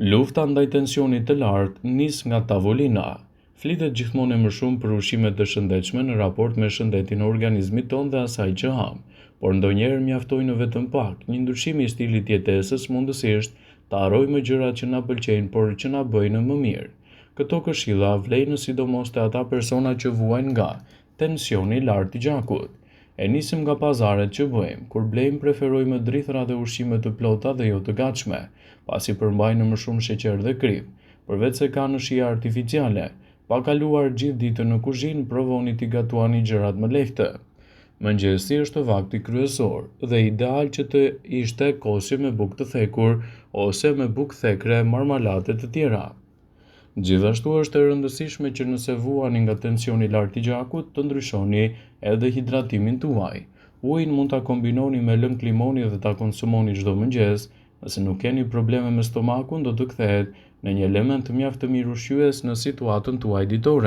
Lufta ndaj tensionit të lartë nis nga tavolina. Flitet gjithmonë e më shumë për ushqime të shëndetshme në raport me shëndetin e organizmit tonë dhe asaj që ham, por ndonjëherë mjaftojnë vetëm pak. Një ndryshim i stilit jetesës mundësisht të harrojmë gjërat që na pëlqejnë, por që na bëjnë më mirë. Këto këshilla vlejnë sidomos te ata persona që vuajnë nga tensioni i lartë i gjakut. E nisim nga pazaret që bëjmë. Kur blejmë, preferojmë drithëra dhe ushqime të plota dhe jo të gatshme, pasi përmbajnë më shumë sheqer dhe krip. Përveç se kanë shije artificiale, pa kaluar gjithë ditën në kuzhinë, provoni t'i gatuani gjërat më lehtë. Mëngjesi është vakti kryesor dhe ideal që të ishte kosje me bukë të thekur ose me bukë thekre marmalade të tjera. Gjithashtu është e rëndësishme që nëse vuani nga tensioni i lartë i gjakut, të ndryshoni edhe hidratimin tuaj. Ujin mund ta kombinoni me lëng limoni dhe ta konsumoni çdo mëngjes. Nëse nuk keni probleme me stomakun, do të kthehet në një element mjaft të mirë ushqyes në situatën tuaj ditore.